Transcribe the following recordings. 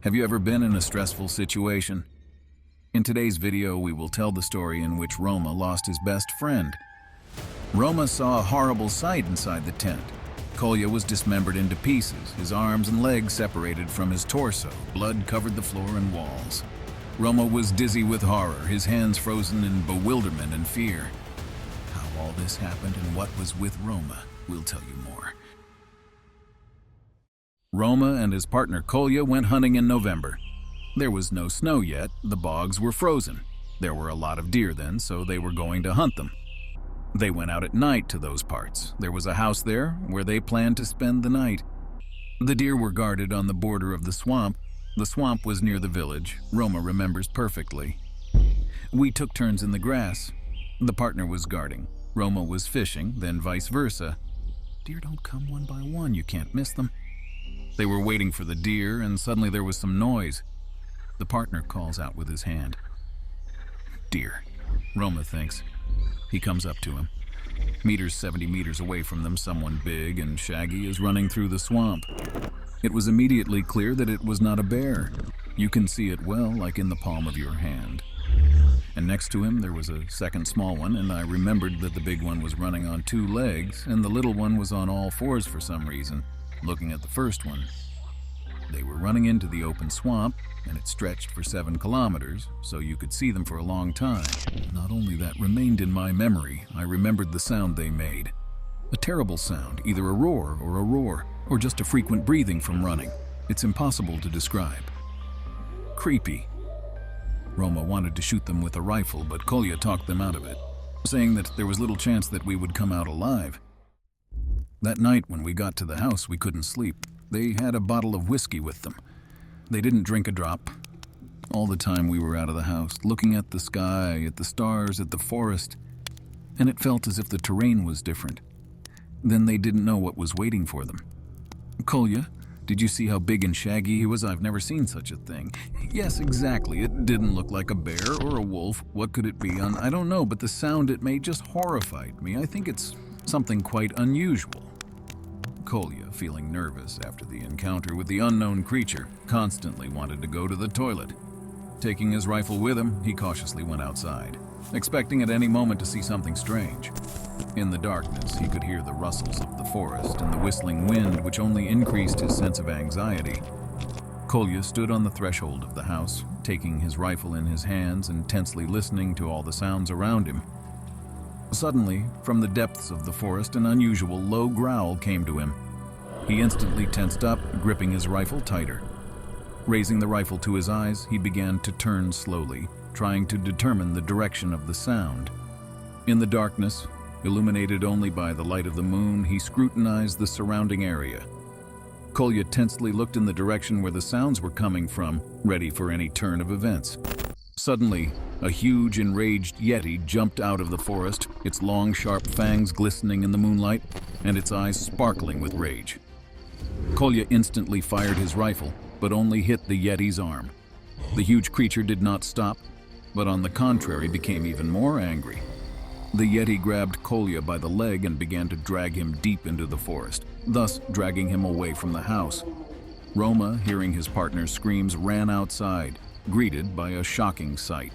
Have you ever been in a stressful situation? In today's video, we will tell the story in which Roma lost his best friend. Roma saw a horrible sight inside the tent. Kolya was dismembered into pieces, his arms and legs separated from his torso. Blood covered the floor and walls. Roma was dizzy with horror, his hands frozen in bewilderment and fear. How all this happened and what was with Roma, we'll tell you more. Roma and his partner Kolya went hunting in November. There was no snow yet, the bogs were frozen. There were a lot of deer then, so they were going to hunt them. They went out at night to those parts. There was a house there where they planned to spend the night. The deer were guarded on the border of the swamp. The swamp was near the village. Roma remembers perfectly. We took turns in the grass. The partner was guarding. Roma was fishing, then vice versa. Deer don't come one by one, you can't miss them. They were waiting for the deer, and suddenly there was some noise. The partner calls out with his hand. Deer, Roma thinks. He comes up to him. 70 meters away from them, someone big and shaggy is running through the swamp. It was immediately clear that it was not a bear. You can see it well, like in the palm of your hand. And next to him there was a second small one, and I remembered that the big one was running on 2 legs, and the little one was on all 4s for some reason, looking at the first one. They were running into the open swamp, and it stretched for 7 kilometers, so you could see them for a long time. Not only that remained in my memory, I remembered the sound they made. A terrible sound, either a roar, or just a frequent breathing from running. It's impossible to describe. Creepy. Roma wanted to shoot them with a rifle, but Kolya talked them out of it, saying that there was little chance that we would come out alive. That night when we got to the house, we couldn't sleep. They had a bottle of whiskey with them. They didn't drink a drop. All the time we were out of the house, looking at the sky, at the stars, at the forest, and it felt as if the terrain was different. Then they didn't know what was waiting for them. Kolya, did you see how big and shaggy he was? I've never seen such a thing. Yes, exactly. It didn't look like a bear or a wolf. What could it be? I don't know, but the sound it made just horrified me. I think it's something quite unusual. Kolya, feeling nervous after the encounter with the unknown creature, constantly wanted to go to the toilet. Taking his rifle with him, he cautiously went outside, expecting at any moment to see something strange. In the darkness, he could hear the rustles of the forest and the whistling wind, which only increased his sense of anxiety. Kolya stood on the threshold of the house, taking his rifle in his hands and tensely listening to all the sounds around him. Suddenly, from the depths of the forest, an unusual low growl came to him. He instantly tensed up, gripping his rifle tighter. Raising the rifle to his eyes, he began to turn slowly, trying to determine the direction of the sound. In the darkness, illuminated only by the light of the moon, he scrutinized the surrounding area. Kolya tensely looked in the direction where the sounds were coming from, ready for any turn of events. Suddenly, a huge, enraged Yeti jumped out of the forest, its long, sharp fangs glistening in the moonlight, and its eyes sparkling with rage. Kolya instantly fired his rifle, but only hit the Yeti's arm. The huge creature did not stop, but on the contrary became even more angry. The Yeti grabbed Kolya by the leg and began to drag him deep into the forest, thus dragging him away from the house. Roma, hearing his partner's screams, ran outside, greeted by a shocking sight.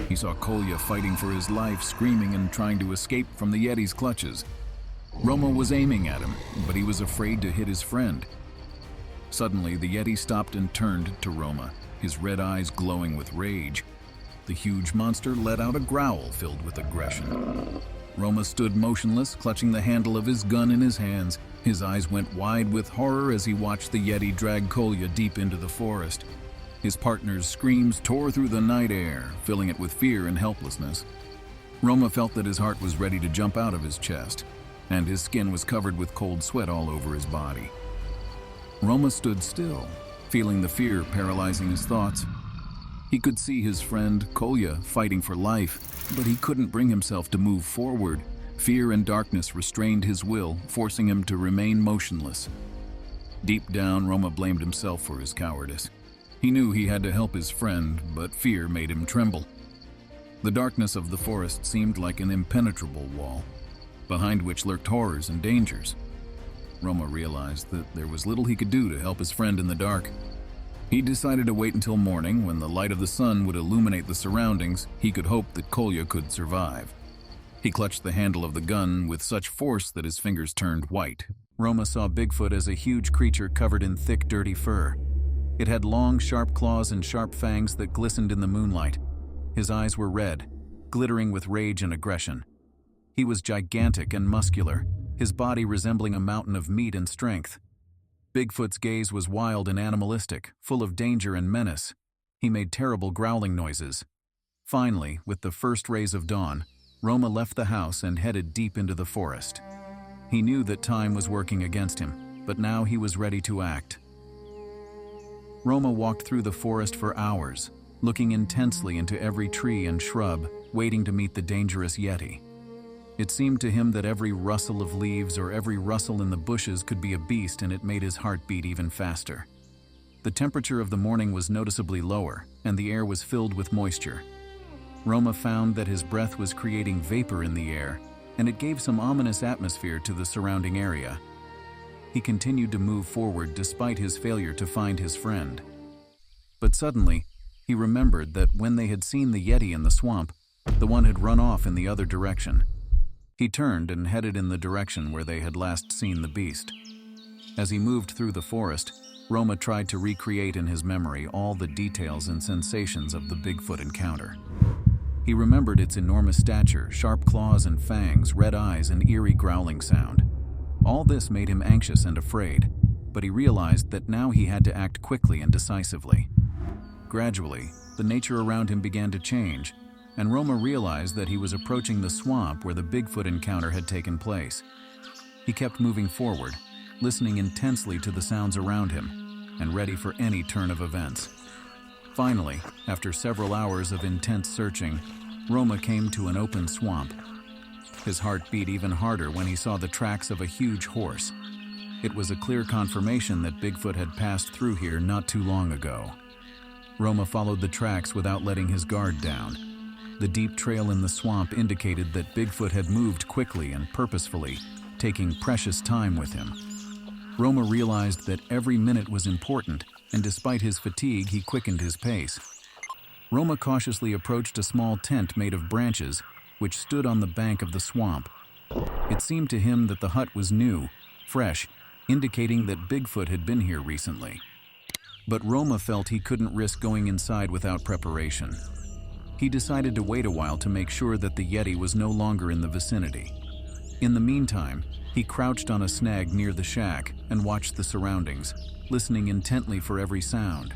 He saw Kolya fighting for his life, screaming and trying to escape from the Yeti's clutches. Roma was aiming at him, but he was afraid to hit his friend. Suddenly, the Yeti stopped and turned to Roma, his red eyes glowing with rage. The huge monster let out a growl filled with aggression. Roma stood motionless, clutching the handle of his gun in his hands. His eyes went wide with horror as he watched the Yeti drag Kolya deep into the forest. His partner's screams tore through the night air, filling it with fear and helplessness. Roma felt that his heart was ready to jump out of his chest, and his skin was covered with cold sweat all over his body. Roma stood still, feeling the fear paralyzing his thoughts. He could see his friend, Kolya, fighting for life, but he couldn't bring himself to move forward. Fear and darkness restrained his will, forcing him to remain motionless. Deep down, Roma blamed himself for his cowardice. He knew he had to help his friend, but fear made him tremble. The darkness of the forest seemed like an impenetrable wall, behind which lurked horrors and dangers. Roma realized that there was little he could do to help his friend in the dark. He decided to wait until morning when the light of the sun would illuminate the surroundings. He could hope that Kolya could survive. He clutched the handle of the gun with such force that his fingers turned white. Roma saw Bigfoot as a huge creature covered in thick, dirty fur. It had long, sharp claws and sharp fangs that glistened in the moonlight. His eyes were red, glittering with rage and aggression. He was gigantic and muscular, his body resembling a mountain of meat and strength. Bigfoot's gaze was wild and animalistic, full of danger and menace. He made terrible growling noises. Finally, with the first rays of dawn, Roma left the house and headed deep into the forest. He knew that time was working against him, but now he was ready to act. Roma walked through the forest for hours, looking intensely into every tree and shrub, waiting to meet the dangerous Yeti. It seemed to him that every rustle of leaves or every rustle in the bushes could be a beast, and it made his heart beat even faster. The temperature of the morning was noticeably lower, and the air was filled with moisture. Roma found that his breath was creating vapor in the air, and it gave some ominous atmosphere to the surrounding area. He continued to move forward despite his failure to find his friend. But suddenly, he remembered that when they had seen the Yeti in the swamp, the one had run off in the other direction. He turned and headed in the direction where they had last seen the beast. As he moved through the forest, Roma tried to recreate in his memory all the details and sensations of the Bigfoot encounter. He remembered its enormous stature, sharp claws and fangs, red eyes, and eerie growling sound. All this made him anxious and afraid, but he realized that now he had to act quickly and decisively. Gradually, the nature around him began to change, and Roma realized that he was approaching the swamp where the Bigfoot encounter had taken place. He kept moving forward, listening intensely to the sounds around him, and ready for any turn of events. Finally, after several hours of intense searching, Roma came to an open swamp. His heart beat even harder when he saw the tracks of a huge horse. It was a clear confirmation that Bigfoot had passed through here not too long ago. Roma followed the tracks without letting his guard down. The deep trail in the swamp indicated that Bigfoot had moved quickly and purposefully, taking precious time with him. Roma realized that every minute was important, and despite his fatigue, he quickened his pace. Roma cautiously approached a small tent made of branches, which stood on the bank of the swamp. It seemed to him that the hut was new, fresh, indicating that Bigfoot had been here recently. But Roma felt he couldn't risk going inside without preparation. He decided to wait a while to make sure that the Yeti was no longer in the vicinity. In the meantime, he crouched on a snag near the shack and watched the surroundings, listening intently for every sound.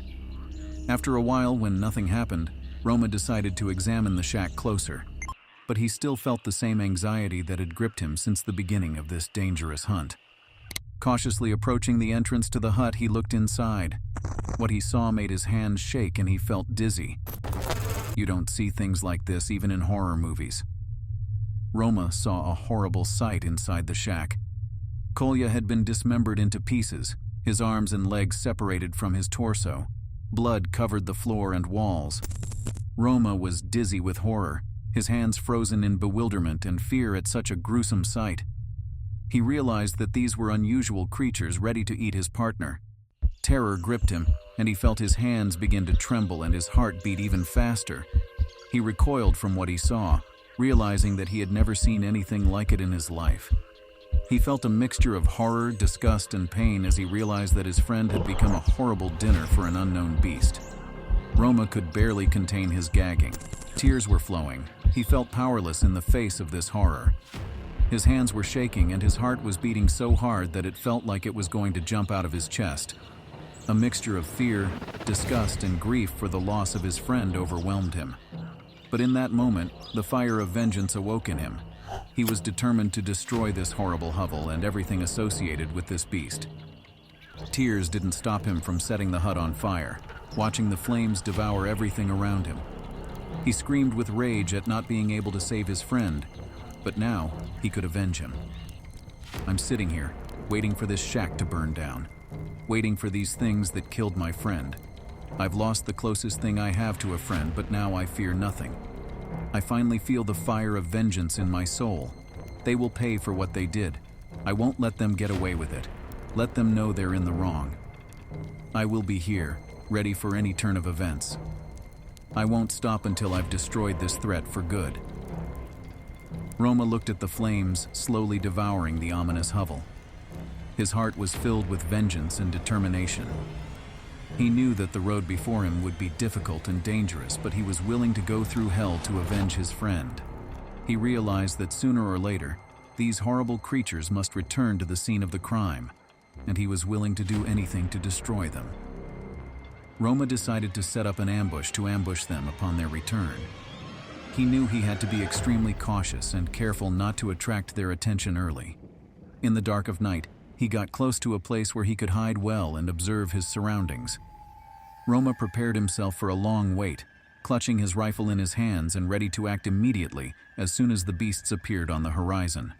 After a while, when nothing happened, Roma decided to examine the shack closer. But he still felt the same anxiety that had gripped him since the beginning of this dangerous hunt. Cautiously approaching the entrance to the hut, he looked inside. What he saw made his hands shake and he felt dizzy. You don't see things like this even in horror movies. Roma saw a horrible sight inside the shack. Kolya had been dismembered into pieces, his arms and legs separated from his torso. Blood covered the floor and walls. Roma was dizzy with horror, his hands frozen in bewilderment and fear at such a gruesome sight. He realized that these were unusual creatures ready to eat his partner. Terror gripped him, and he felt his hands begin to tremble and his heart beat even faster. He recoiled from what he saw, realizing that he had never seen anything like it in his life. He felt a mixture of horror, disgust, and pain as he realized that his friend had become a horrible dinner for an unknown beast. Roma could barely contain his gagging. Tears were flowing. He felt powerless in the face of this horror. His hands were shaking and his heart was beating so hard that it felt like it was going to jump out of his chest. A mixture of fear, disgust, and grief for the loss of his friend overwhelmed him. But in that moment, the fire of vengeance awoke in him. He was determined to destroy this horrible hovel and everything associated with this beast. Tears didn't stop him from setting the hut on fire, watching the flames devour everything around him. He screamed with rage at not being able to save his friend, but now he could avenge him. I'm sitting here, waiting for this shack to burn down, waiting for these things that killed my friend. I've lost the closest thing I have to a friend, but now I fear nothing. I finally feel the fire of vengeance in my soul. They will pay for what they did. I won't let them get away with it. Let them know they're in the wrong. I will be here, ready for any turn of events. I won't stop until I've destroyed this threat for good. Roma looked at the flames slowly devouring the ominous hovel. His heart was filled with vengeance and determination. He knew that the road before him would be difficult and dangerous, but he was willing to go through hell to avenge his friend. He realized that sooner or later, these horrible creatures must return to the scene of the crime, and he was willing to do anything to destroy them. Roma decided to set up an ambush to ambush them upon their return. He knew he had to be extremely cautious and careful not to attract their attention early. In the dark of night, he got close to a place where he could hide well and observe his surroundings. Roma prepared himself for a long wait, clutching his rifle in his hands and ready to act immediately as soon as the beasts appeared on the horizon.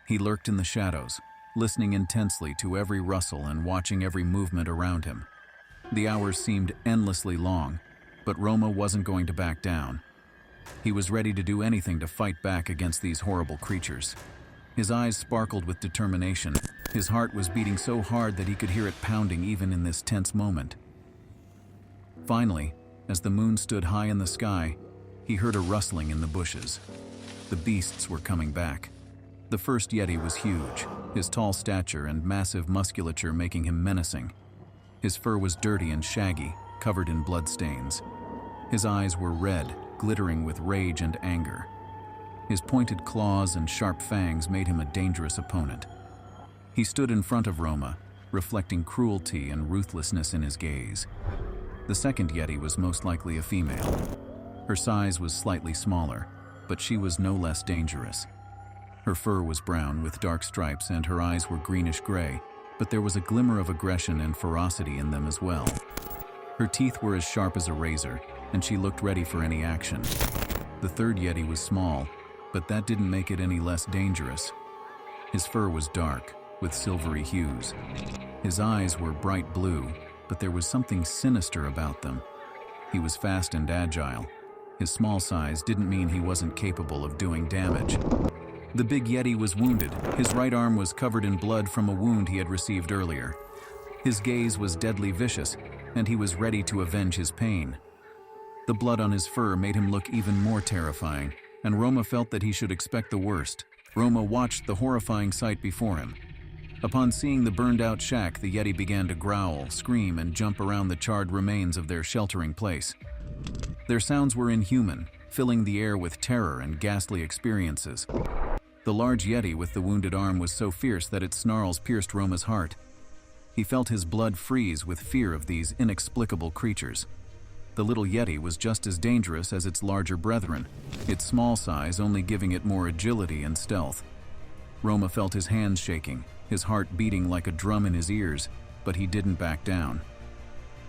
He lurked in the shadows, listening intensely to every rustle and watching every movement around him. The hours seemed endlessly long, but Roma wasn't going to back down. He was ready to do anything to fight back against these horrible creatures. His eyes sparkled with determination. His heart was beating so hard that he could hear it pounding even in this tense moment. Finally, as the moon stood high in the sky, he heard a rustling in the bushes. The beasts were coming back. The first Yeti was huge, his tall stature and massive musculature making him menacing. His fur was dirty and shaggy, covered in bloodstains. His eyes were red, glittering with rage and anger. His pointed claws and sharp fangs made him a dangerous opponent. He stood in front of Roma, reflecting cruelty and ruthlessness in his gaze. The second Yeti was most likely a female. Her size was slightly smaller, but she was no less dangerous. Her fur was brown with dark stripes and her eyes were greenish-gray, but there was a glimmer of aggression and ferocity in them as well. Her teeth were as sharp as a razor, and she looked ready for any action. The third Yeti was small, but that didn't make it any less dangerous. His fur was dark, with silvery hues. His eyes were bright blue, but there was something sinister about them. He was fast and agile. His small size didn't mean he wasn't capable of doing damage. The big Yeti was wounded. His right arm was covered in blood from a wound he had received earlier. His gaze was deadly vicious, and he was ready to avenge his pain. The blood on his fur made him look even more terrifying, and Roma felt that he should expect the worst. Roma watched the horrifying sight before him. Upon seeing the burned-out shack, the Yeti began to growl, scream, and jump around the charred remains of their sheltering place. Their sounds were inhuman, filling the air with terror and ghastly experiences. The large Yeti with the wounded arm was so fierce that its snarls pierced Roma's heart. He felt his blood freeze with fear of these inexplicable creatures. The little Yeti was just as dangerous as its larger brethren, its small size only giving it more agility and stealth. Roma felt his hands shaking, his heart beating like a drum in his ears, but he didn't back down.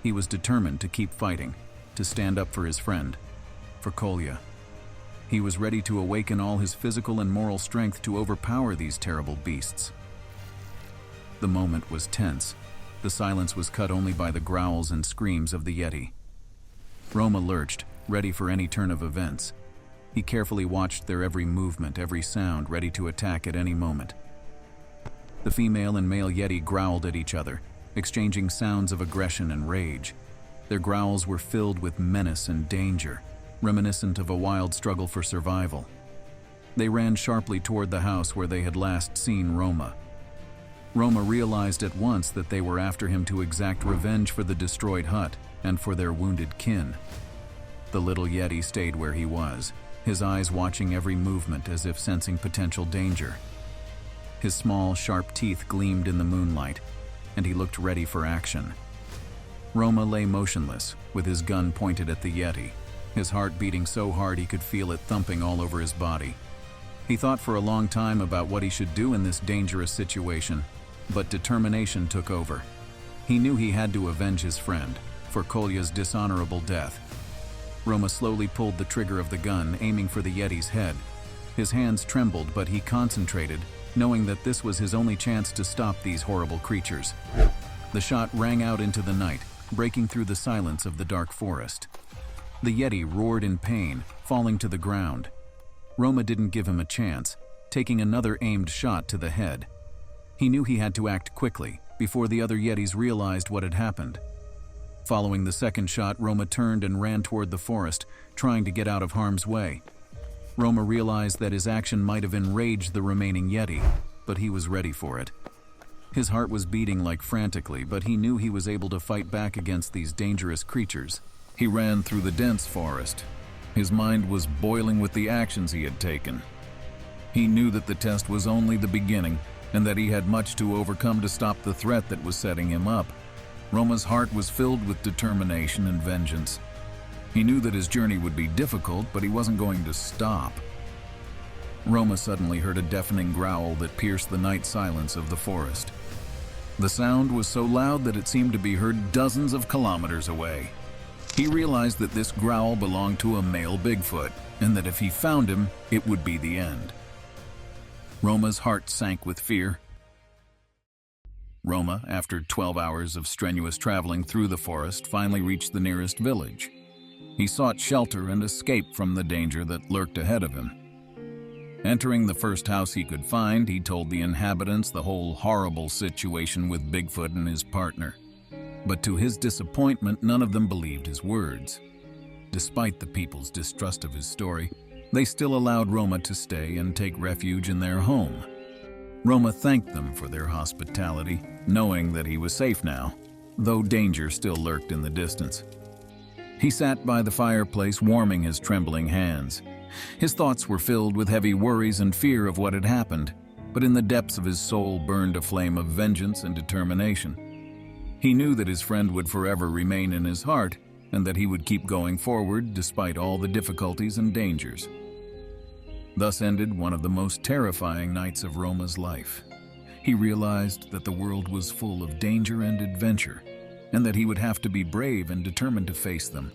He was determined to keep fighting, to stand up for his friend, for Kolya. He was ready to awaken all his physical and moral strength to overpower these terrible beasts. The moment was tense. The silence was cut only by the growls and screams of the Yeti. Roma lurched, ready for any turn of events. He carefully watched their every movement, every sound, ready to attack at any moment. The female and male Yeti growled at each other, exchanging sounds of aggression and rage. Their growls were filled with menace and danger, reminiscent of a wild struggle for survival. They ran sharply toward the house where they had last seen Roma. Roma realized at once that they were after him to exact revenge for the destroyed hut and for their wounded kin. The little Yeti stayed where he was, his eyes watching every movement as if sensing potential danger. His small, sharp teeth gleamed in the moonlight, and he looked ready for action. Roma lay motionless, with his gun pointed at the Yeti, his heart beating so hard he could feel it thumping all over his body. He thought for a long time about what he should do in this dangerous situation, but determination took over. He knew he had to avenge his friend, for Kolya's dishonorable death. Roma slowly pulled the trigger of the gun, aiming for the Yeti's head. His hands trembled, but he concentrated, knowing that this was his only chance to stop these horrible creatures. The shot rang out into the night, breaking through the silence of the dark forest. The Yeti roared in pain, falling to the ground. Roma didn't give him a chance, taking another aimed shot to the head. He knew he had to act quickly, before the other Yetis realized what had happened. Following the second shot, Roma turned and ran toward the forest, trying to get out of harm's way. Roma realized that his action might have enraged the remaining Yeti, but he was ready for it. His heart was beating frantically, but he knew he was able to fight back against these dangerous creatures. He ran through the dense forest. His mind was boiling with the actions he had taken. He knew that the test was only the beginning, and that he had much to overcome to stop the threat that was setting him up. Roma's heart was filled with determination and vengeance. He knew that his journey would be difficult, but he wasn't going to stop. Roma suddenly heard a deafening growl that pierced the night silence of the forest. The sound was so loud that it seemed to be heard dozens of kilometers away. He realized that this growl belonged to a male Bigfoot, and that if he found him, it would be the end. Roma's heart sank with fear. Roma, after 12 hours of strenuous traveling through the forest, finally reached the nearest village. He sought shelter and escape from the danger that lurked ahead of him. Entering the first house he could find, he told the inhabitants the whole horrible situation with Bigfoot and his partner. But to his disappointment, none of them believed his words. Despite the people's distrust of his story, they still allowed Roma to stay and take refuge in their home. Roma thanked them for their hospitality, knowing that he was safe now, though danger still lurked in the distance. He sat by the fireplace, warming his trembling hands. His thoughts were filled with heavy worries and fear of what had happened, but in the depths of his soul burned a flame of vengeance and determination. He knew that his friend would forever remain in his heart, and that he would keep going forward despite all the difficulties and dangers. Thus ended one of the most terrifying nights of Roma's life. He realized that the world was full of danger and adventure, and that he would have to be brave and determined to face them.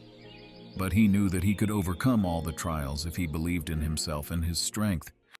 But he knew that he could overcome all the trials if he believed in himself and his strength.